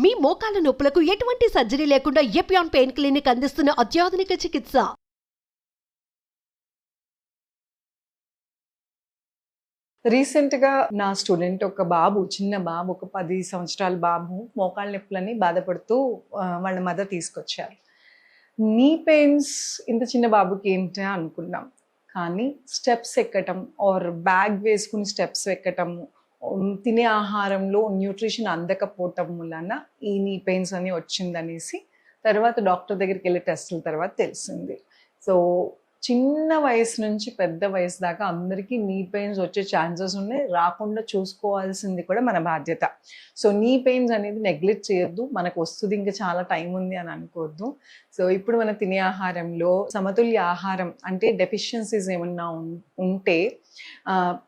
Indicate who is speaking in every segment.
Speaker 1: మీ మోకాల నొప్పులకు ఎటువంటి సర్జరీ లేకుండా ఎపియాన్ పెయిన్ క్లినిక్ అందిస్తున్న అత్యాధునిక చికిత్స.
Speaker 2: రీసెంట్గా నా స్టూడెంట్ ఒక బాబు, చిన్న బాబు, ఒక 10 సంవత్సరాల బాబు మోకాళ్ళ నొప్పులని బాధపడుతూ వాళ్ళ మదర్ తీసుకొచ్చారు. నీ పెయిన్స్ ఇంత చిన్న బాబుకి ఏంటి అనుకున్నాం, కానీ స్టెప్స్ ఎక్కటం ఆర్ బ్యాగ్ వేసుకుని స్టెప్స్ ఎక్కటము, తినే ఆహారంలో న్యూట్రిషన్ అందకపోవటం వలన ఈ నీ పెయిన్స్ అని వచ్చిందనేసి తర్వాత డాక్టర్ దగ్గరికి వెళ్ళి టెస్టుల తర్వాత తెలిసింది. సో చిన్న వయసు నుంచి పెద్ద వయసు దాకా అందరికీ నీ పెయిన్స్ వచ్చే ఛాన్సెస్ ఉన్నాయి. రాకుండా చూసుకోవాల్సింది కూడా మన బాధ్యత. సో నీ పెయిన్స్ అనేది నెగ్లెక్ట్ చేయొద్దు. మనకు వస్తుంది, ఇంకా చాలా టైం ఉంది అని అనుకోవద్దు. సో ఇప్పుడు మన తినే ఆహారంలో సమతుల్య ఆహారం అంటే డెఫిషియన్సీస్ ఏమన్నా ఉంటే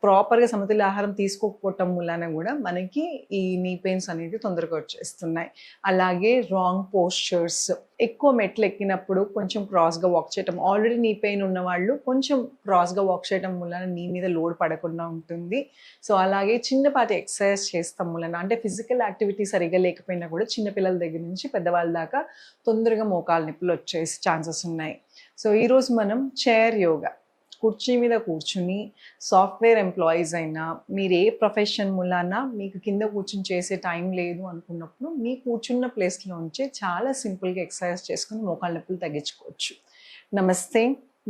Speaker 2: ప్రాపర్గా సమతుల్య ఆహారం తీసుకోకపోవటం వలన కూడా మనకి ఈ నీ పెయిన్స్ అనేది తొందరగా వచ్చేస్తున్నాయి. అలాగే రాంగ్ పోస్చర్స్, ఎక్కువ మెట్లు ఎక్కినప్పుడు కొంచెం క్రాస్గా వాక్ చేయటం, ఆల్రెడీ నీ పెయిన్ ఉన్న వాళ్ళు కొంచెం క్రాస్గా వాక్ చేయటం వలన నీ మీద లోడ్ పడకుండా ఉంటుంది. సో అలాగే చిన్నపాటి ఎక్సర్సైజ్ చేస్తాం వలన, అంటే ఫిజికల్ యాక్టివిటీ సరిగా లేకపోయినా కూడా చిన్నపిల్లల దగ్గర నుంచి పెద్దవాళ్ళ దాకా తొందరగా మోకాలు నొప్పులు వచ్చే ఛాన్సెస్ ఉన్నాయి. సో ఈరోజు మనం చైర్ యోగా, కుర్చీ మీద కూర్చుని, సాఫ్ట్వేర్ ఎంప్లాయీస్ అయినా మీరు ఏ ప్రొఫెషన్ మూలానా మీకు కింద కూర్చుని చేసే టైం లేదు అనుకున్నప్పుడు మీ కూర్చున్న ప్లేస్లో ఉంచి చాలా సింపుల్గా ఎక్సర్సైజ్ చేసుకుని మోకాళ్ళ నొప్పులు తగ్గించుకోవచ్చు. నమస్తే,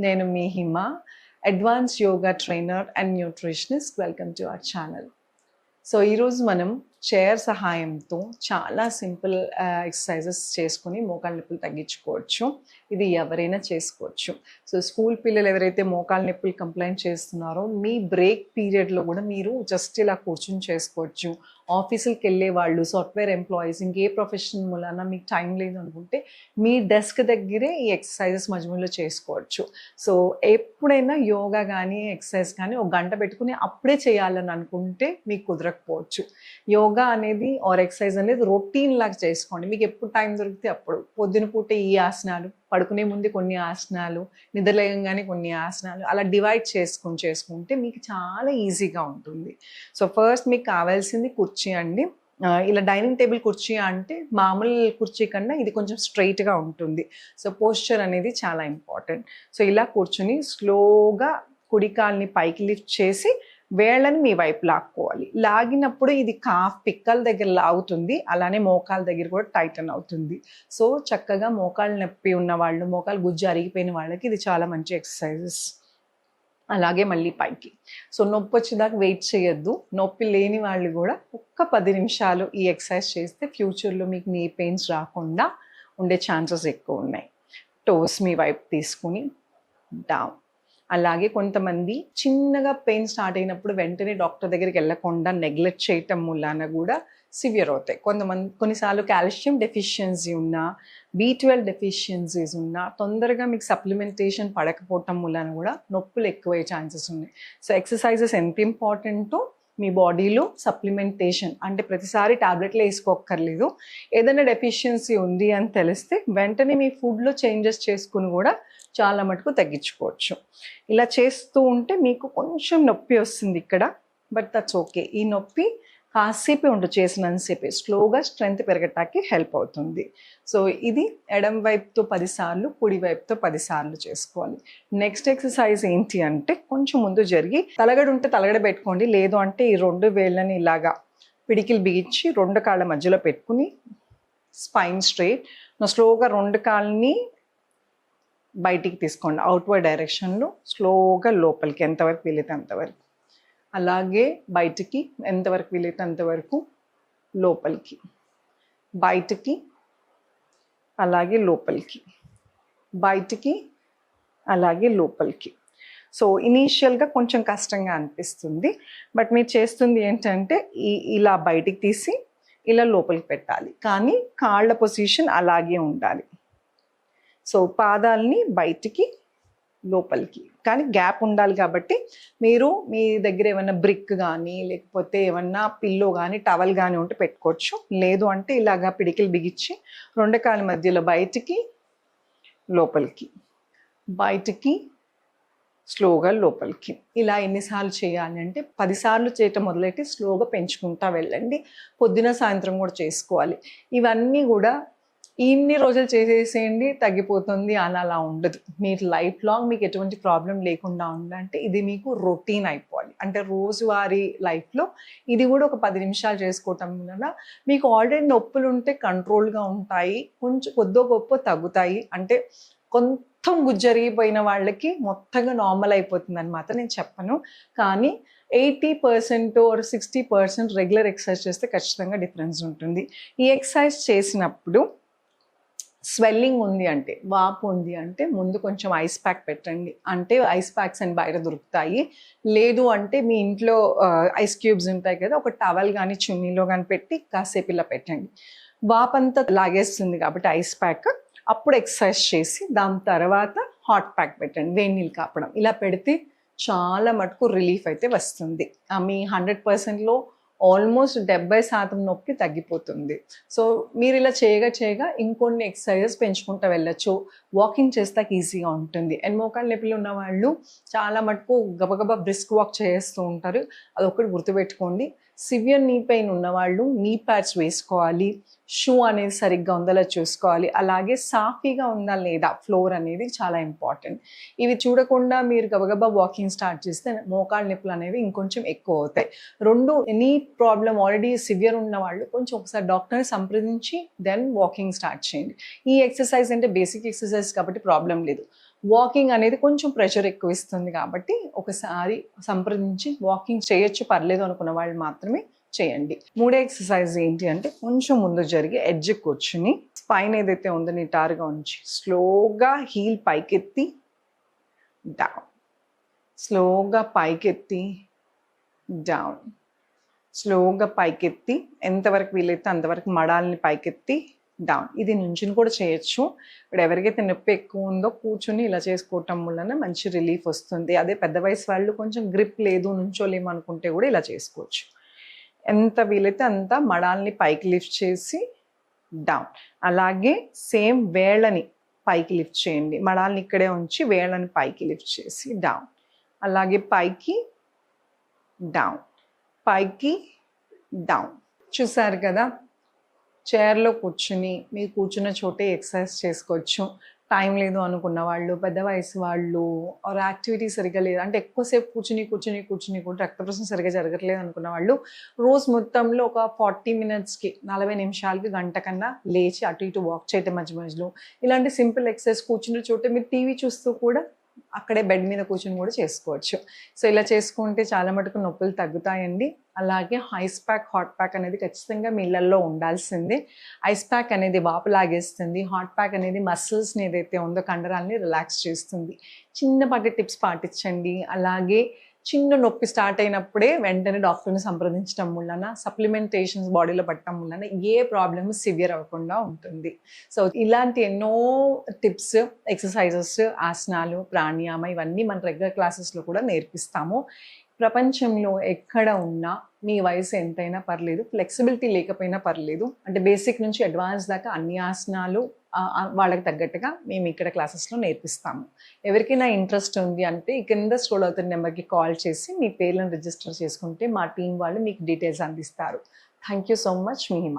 Speaker 2: నేను మీ Hima, advanced yoga trainer and nutritionist. Welcome to our channel. So ఈరోజు మనం చైర్ సహాయంతో చాలా సింపుల్ ఎక్సర్సైజెస్ చేసుకుని మోకాళ్ళ నొప్పులు తగ్గించుకోవచ్చు. ఇది ఎవరైనా చేసుకోవచ్చు. సో స్కూల్ పిల్లలు ఎవరైతే మోకాళ్ళ నొప్పులు కంప్లైంట్ చేస్తున్నారో మీ బ్రేక్ పీరియడ్లో కూడా మీరు జస్ట్ ఇలా కూర్చుని చేసుకోవచ్చు. ఆఫీసులకు వెళ్ళే వాళ్ళు, సాఫ్ట్వేర్ ఎంప్లాయీస్, ఇంకే ప్రొఫెషన్ మూలన మీకు టైం లేదు అనుకుంటే మీ డెస్క్ దగ్గరే ఈ ఎక్సర్సైజెస్ మధ్యలో చేసుకోవచ్చు. సో ఎప్పుడైనా యోగా కానీ ఎక్సర్సైజ్ కానీ ఒక గంట పెట్టుకుని అప్పుడే చేయాలని అనుకుంటే మీకు కుదరకపోవచ్చు. యోగా అనేది ఆర్ ఎక్సర్సైజ్ అనేది రొటీన్ లాగా చేసుకోండి. మీకు ఎప్పుడు టైం దొరికితే అప్పుడు, పొద్దున పూట ఈ ఆసనాలు, పడుకునే ముందు కొన్ని ఆసనాలు, నిద్రలేయంగానే కొన్ని ఆసనాలు, అలా డివైడ్ చేసుకుంటే మీకు చాలా ఈజీగా ఉంటుంది. సో ఫస్ట్ మీకు కావాల్సింది కుర్చీ అండి. ఇలా డైనింగ్ టేబుల్ కుర్చీ అంటే మామూలు కుర్చీ కన్నా ఇది కొంచెం స్ట్రైట్గా ఉంటుంది. సో పోస్చర్ అనేది చాలా ఇంపార్టెంట్. సో ఇలా కూర్చుని స్లోగా కుడి కాల్ని పైకి లిఫ్ట్ చేసి వేళ్ళని మీ వైపు లాక్కోవాలి. లాగినప్పుడు ఇది కాఫ్ పిక్కల దగ్గర లాగుతుంది, అలానే మోకాల దగ్గర కూడా టైటన్ అవుతుంది. సో చక్కగా మోకాలు నొప్పి ఉన్న వాళ్ళు, మోకాలు గుజ్జు అరిగిపోయిన వాళ్ళకి ఇది చాలా మంచి ఎక్సర్సైజెస్. అలాగే మళ్ళీ పైకి. సో నొప్పి వచ్చేదాకా వెయిట్ చేయొద్దు. నొప్పి లేని వాళ్ళు కూడా ఒక్క 10 నిమిషాలు ఈ ఎక్సర్సైజ్ చేస్తే ఫ్యూచర్లో మీకు నీ పెయిన్స్ రాకుండా ఉండే ఛాన్సెస్ ఎక్కువ ఉన్నాయి. టోస్ మీ వైపు తీసుకుని డౌన్. అలాగే కొంతమంది చిన్నగా పెయిన్ స్టార్ట్ అయినప్పుడు వెంటనే డాక్టర్ దగ్గరికి వెళ్ళకుండా నెగ్లెక్ట్ చేయటం మూలాన కూడా సివియర్ అవుతాయి. కొన్నిసార్లు కాల్షియం డెఫిషియన్సీ ఉన్నా, B12 డెఫిషియన్సీస్ ఉన్నా, తొందరగా మీకు సప్లిమెంటేషన్ పడకపోవటం మూలాన కూడా నొప్పులు ఎక్కువయ్యే ఛాన్సెస్ ఉన్నాయి. సో ఎక్సర్సైజెస్ ఎంత ఇంపార్టెంటో మీ బాడీలో సప్లిమెంటేషన్, అంటే ప్రతిసారి టాబ్లెట్లు వేసుకోక్కర్లేదు. ఏదైనా డెఫిషియన్సీ ఉంది అని తెలిస్తే వెంటనే మీ ఫుడ్లో చేంజెస్ చేసుకుని కూడా చాలా మటుకు తగ్గించుకోవచ్చు. ఇలా చేస్తూ ఉంటే మీకు కొంచెం నొప్పి వస్తుంది ఇక్కడ, బట్ దట్స్ ఓకే. ఈ నొప్పి కాసేపే ఉంటుంది, చేసినంతసేపే. స్లోగా స్ట్రెంగ్త్ పెరగటానికి హెల్ప్ అవుతుంది. సో ఇది ఎడం వైపుతో 10 సార్లు, కుడి వైపుతో 10 సార్లు చేసుకోవాలి. నెక్స్ట్ ఎక్సర్సైజ్ ఏంటి అంటే కొంచెం ముందు జరిగి తలగడ ఉంటే తలగడ పెట్టుకోండి, లేదు అంటే ఈ 2 వేళ్ళని ఇలాగా పిడికిలు బిగించి 2 కాళ్ళ మధ్యలో పెట్టుకుని స్పైన్ స్ట్రైట్. స్లోగా 2 కాళ్ళని బయటికి తీసుకోండి, అవుట్వర్డ్ డైరెక్షన్లో స్లోగా లోపలికి, ఎంతవరకు వీలైతే అంతవరకు. అలాగే బయటికి, ఎంతవరకు వీలైతే అంతవరకు లోపలికి, బయటికి, అలాగే లోపలికి, బయటికి, అలాగే లోపలికి. సో ఇనీషియల్గా కొంచెం కష్టంగా అనిపిస్తుంది, బట్ మీరు చేస్తుంది ఏంటంటే ఇలా బయటికి తీసి ఇలా లోపలికి పెట్టాలి, కానీ కాళ్ళ పొజిషన్ అలాగే ఉండాలి. సో పాదాలని బయటికి, లోపలికి, కానీ గ్యాప్ ఉండాలి. కాబట్టి మీరు మీ దగ్గర ఏమన్నా బ్రిక్ కానీ, లేకపోతే ఏమన్నా పిల్లో కానీ, టవల్ కానీ ఉంటే పెట్టుకోవచ్చు. లేదు అంటే ఇలాగా పిడికిలు బిగించి 2 కాళ్ళ మధ్యలో బయటికి, లోపలికి, బయటికి, స్లోగా లోపలికి. ఇలా ఎన్నిసార్లు చేయాలి అంటే 10 సార్లు చేయటం మొదలెట్టి స్లోగా పెంచుకుంటా వెళ్ళండి. పొద్దున సాయంత్రం కూడా చేసుకోవాలి. ఇవన్నీ కూడా ఇన్ని రోజులు చేసేసేయండి తగ్గిపోతుంది అని అలా ఉండదు. మీరు లైఫ్ లాంగ్ మీకు ఎటువంటి ప్రాబ్లం లేకుండా ఉండాలంటే ఇది మీకు రొటీన్ అయిపోవాలి. అంటే రోజువారీ లైఫ్లో ఇది కూడా ఒక 10 నిమిషాలు చేసుకోవటం వలన మీకు ఆల్రెడీ నొప్పులు ఉంటే కంట్రోల్గా ఉంటాయి, కొంచెం కొద్దో గొప్ప తగ్గుతాయి. అంటే కొంచెం గుజ్జరిగిపోయిన వాళ్ళకి మొత్తంగా నార్మల్ అయిపోతుంది అని మాత్రం నేను చెప్పను. కానీ 80% ఆర్ 60% రెగ్యులర్ ఎక్సర్సైజ్ చేస్తే ఖచ్చితంగా డిఫరెన్స్ ఉంటుంది. ఈ ఎక్సర్సైజ్ చేసినప్పుడు స్వెల్లింగ్ ఉంది అంటే, వాపు ఉంది అంటే ముందు కొంచెం ఐస్ ప్యాక్ పెట్టండి. అంటే ఐస్ ప్యాక్స్ అని బయట దొరుకుతాయి. లేదు అంటే మీ ఇంట్లో ఐస్ క్యూబ్స్ ఉంటాయి కదా, ఒక టవల్ కానీ చున్నీలో కానీ పెట్టి కాసేపు ఇలా పెట్టండి. వాపంతా లాగేస్తుంది కాబట్టి ఐస్ ప్యాక్. అప్పుడు ఎక్సర్సైజ్ చేసి దాని తర్వాత హాట్ ప్యాక్ పెట్టండి, వేడి నీళ్ళు కాపడం. ఇలా పెడితే చాలా మటుకు రిలీఫ్ అయితే వస్తుంది. మీ 100%లో ఆల్మోస్ట్ 70% నొప్పి తగ్గిపోతుంది. సో మీరు ఇలా చేయగా ఇంకొన్ని ఎక్సర్సైజెస్ పెంచుకుంటూ వెళ్ళచ్చు. వాకింగ్ చేస్తాక ఈజీగా ఉంటుంది. అండ్ మోకాళ్ళ నొప్పులు ఉన్న వాళ్ళు చాలా మటుకు గబగబా బ్రిస్క్ వాక్ చేస్తూ ఉంటారు. అదొకటి గుర్తుపెట్టుకోండి. సివియర్ నీ పెయిన్ ఉన్నవాళ్ళు నీ ప్యాడ్స్ వేసుకోవాలి. షూ అనేది సరిగ్గా ఉందలా చూసుకోవాలి. అలాగే సాఫీగా ఉందా లేదా ఫ్లోర్ అనేది చాలా ఇంపార్టెంట్. ఇవి చూడకుండా మీరు గబగబా వాకింగ్ స్టార్ట్ చేస్తే మోకాళ్ళ నొప్పులు అనేవి ఇంకొంచెం ఎక్కువ అవుతాయి. రెండు నీ ప్రాబ్లం ఆల్రెడీ సివియర్ ఉన్న వాళ్ళు కొంచెం ఒకసారి డాక్టర్ని సంప్రదించి దెన్ వాకింగ్ స్టార్ట్ చేయండి. ఈ ఎక్సర్సైజ్ అంటే బేసిక్ ఎక్సర్సైజ్ కాబట్టి ప్రాబ్లం లేదు. వాకింగ్ అనేది కొంచెం ప్రెషర్ ఎక్కువ ఇస్తుంది కాబట్టి ఒకసారి సంప్రదించి వాకింగ్ చేయొచ్చు పర్లేదు అనుకున్న వాళ్ళు మాత్రమే చేయండి. మూడో ఎక్సర్సైజ్ ఏంటి అంటే కొంచెం ముందు జరిగి ఎడ్జ్ కూర్చుని స్పైన్ ఏదైతే ఉందో నిటారుగా ఉంచి స్లోగా హీల్ పైకెత్తి డౌన్, స్లోగా పైకెత్తి డౌన్, స్లోగా పైకెత్తి ఎంతవరకు వీలైతే అంతవరకు మడాలని పైకెత్తి డౌన్. ఇది నుంచుని కూడా చేయొచ్చు. ఇప్పుడు ఎవరికైతే నొప్పి ఎక్కువ ఉందో కూర్చుని ఇలా చేసుకోవటం వలన మంచి రిలీఫ్ వస్తుంది. అదే పెద్ద వయసు వాళ్ళు కొంచెం గ్రిప్ లేదు నుంచోలేము అనుకుంటే కూడా ఇలా చేసుకోవచ్చు. ఎంత వీలైతే అంత మడాల్ని పైకి లిఫ్ట్ చేసి డౌన్. అలాగే సేమ్ వేళ్ళని పైకి లిఫ్ట్ చేయండి. మడాల్ని ఇక్కడే ఉంచి వేళ్ళని పైకి లిఫ్ట్ చేసి డౌన్. అలాగే పైకి డౌన్, పైకి డౌన్. చూసారు కదా, చైర్లో కూర్చుని మీరు కూర్చున్న చోటే ఎక్సర్సైజ్ చేసుకోవచ్చు. టైం లేదు అనుకున్న వాళ్ళు, పెద్ద వయసు వాళ్ళు, ఆర్ యాక్టివిటీ సరిగ్గా లేదు అంటే ఎక్కువసేపు కూర్చుని కూడా రక్త ప్రసరణ సరిగ్గా జరగట్లేదు అనుకున్న వాళ్ళు రోజు మొత్తంలో ఒక 40 మినిట్స్కి 40 నిమిషాలకి గంట కన్నా లేచి అటు ఇటు వాక్ చేయటం మధ్యలో ఇలాంటి సింపుల్ ఎక్సర్సైజ్ కూర్చున్న చోటే మీరు టీవీ చూస్తూ కూడా అక్కడే బెడ్ మీద కూర్చొని కూడా చేసుకోవచ్చు. సో ఇలా చేసుకుంటే చాలా మటుకు నొప్పులు తగ్గుతాయండి. అలాగే ఐస్ ప్యాక్, హాట్ ప్యాక్ అనేది ఖచ్చితంగా మీ ఇళ్ళల్లో ఉండాల్సిందే. ఐస్ ప్యాక్ అనేది వాపు లాగేస్తుంది. హాట్ ప్యాక్ అనేది మసిల్స్ని ఏదైతే ఉందో కండరాలని రిలాక్స్ చేస్తుంది. చిన్నపాటి టిప్స్ పాటించండి. అలాగే చిన్న నొప్పి స్టార్ట్ అయినప్పుడే వెంటనే డాక్టర్ని సంప్రదించడం వలన సప్లిమెంటేషన్స్ బాడీలో పట్టడం వలన ఏ ప్రాబ్లమ్ సివియర్ అవ్వకుండా ఉంటుంది. సో ఇలాంటి ఎన్నో టిప్స్, ఎక్సర్సైజెస్, ఆసనాలు, ప్రాణాయామ ఇవన్నీ మన రెగ్యులర్ క్లాసెస్లో కూడా నేర్పిస్తాము. ప్రపంచంలో ఎక్కడ ఉన్నా మీ వయసు ఎంతైనా పర్లేదు, ఫ్లెక్సిబిలిటీ లేకపోయినా పర్లేదు, అంటే బేసిక్ నుంచి అడ్వాన్స్ దాకా అన్ని ఆసనాలు వాళ్ళకి తగ్గట్టుగా మేము ఇక్కడ క్లాసెస్లో నేర్పిస్తాము. ఎవరికైనా ఇంట్రెస్ట్ ఉంది అంటే ఈ కింద స్క్రోల్ అవుతున్న నెంబర్కి కాల్ చేసి మీ పేర్లను రిజిస్టర్ చేసుకుంటే మా టీం వాళ్ళు మీకు డీటెయిల్స్ అందిస్తారు. Thank you so much. Me Hima.